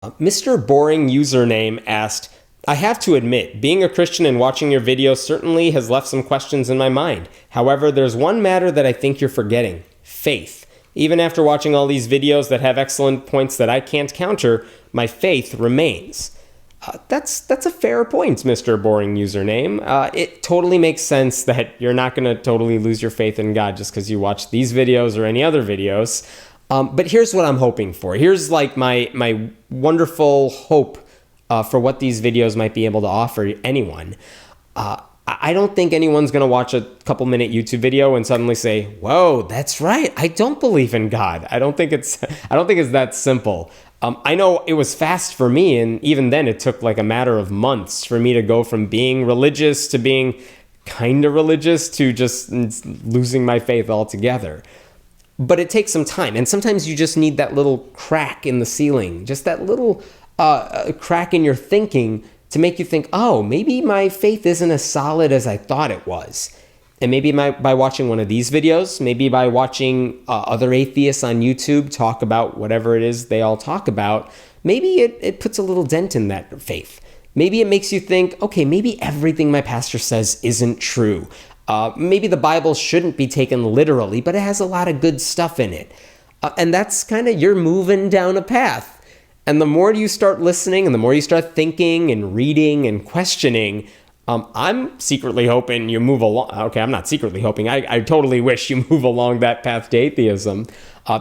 Mr. Boring Username asked, I have to admit, being a Christian and watching your videos certainly has left some questions in my mind. However, there's one matter that I think you're forgetting: faith. Even after watching all these videos that have excellent points that I can't counter, my faith remains. That's a fair point, Mr. Boring Username. It totally makes sense that you're not going to totally lose your faith in God just because you watch these videos or any other videos. But here's what I'm hoping for. Here's like my wonderful hope for what these videos might be able to offer anyone. I don't think anyone's going to watch a couple minute YouTube video and suddenly say, "Whoa, that's right. I don't believe in God." I don't think it's that simple. I know it was fast for me, and even then it took like a matter of months for me to go from being religious to being kind of religious to just losing my faith altogether. But it takes some time, and sometimes you just need that little crack in the ceiling, just that little crack in your thinking to make you think, oh, maybe my faith isn't as solid as I thought it was. And maybe by watching one of these videos, maybe by watching other atheists on YouTube talk about whatever it is they all talk about, maybe it puts a little dent in that faith. Maybe it makes you think, okay, maybe everything my pastor says isn't true. Maybe the Bible shouldn't be taken literally, but it has a lot of good stuff in it. And that's kind of, you're moving down a path. And the more you start listening and the more you start thinking and reading and questioning, I'm secretly hoping you move along. Okay, I'm not secretly hoping. I totally wish you move along that path to atheism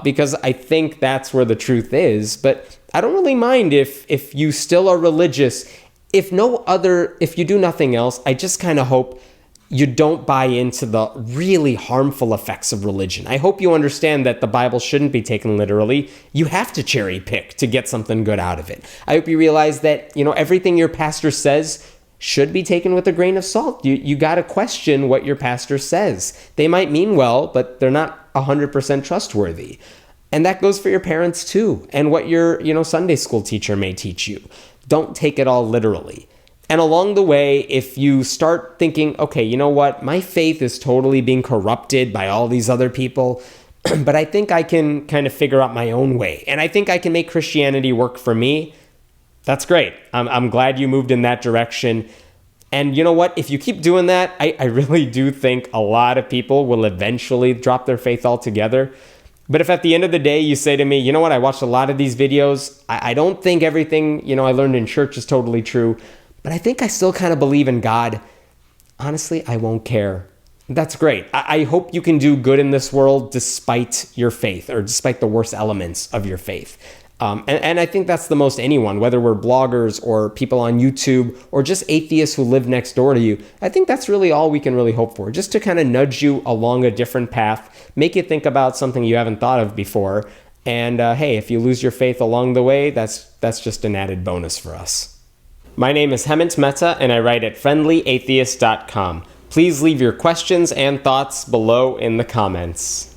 because I think that's where the truth is. But I don't really mind if you still are religious. If you do nothing else, I just kind of hope you don't buy into the really harmful effects of religion. I hope you understand that the Bible shouldn't be taken literally. You have to cherry pick to get something good out of it. I hope you realize that, everything your pastor says should be taken with a grain of salt. You got to question what your pastor says. They might mean well, but they're not 100% trustworthy. And that goes for your parents too, and what your, Sunday school teacher may teach you. Don't take it all literally. And along the way, if you start thinking, okay, you know what, my faith is totally being corrupted by all these other people, but I think I can kind of figure out my own way, and I think I can make Christianity work for me, that's great. I'm glad you moved in that direction. And you know what, if you keep doing that, I really do think a lot of people will eventually drop their faith altogether. But if at the end of the day you say to me, you know what, I watched a lot of these videos, I don't think everything, I learned in church is totally true, but I think I still kind of believe in God. Honestly, I won't care. That's great. I hope you can do good in this world despite your faith or despite the worst elements of your faith. And I think that's the most anyone, whether we're bloggers or people on YouTube or just atheists who live next door to you. I think that's really all we can really hope for, just to kind of nudge you along a different path, make you think about something you haven't thought of before. And hey, if you lose your faith along the way, that's just an added bonus for us. My name is Hemant Mehta, and I write at friendlyatheist.com. Please leave your questions and thoughts below in the comments.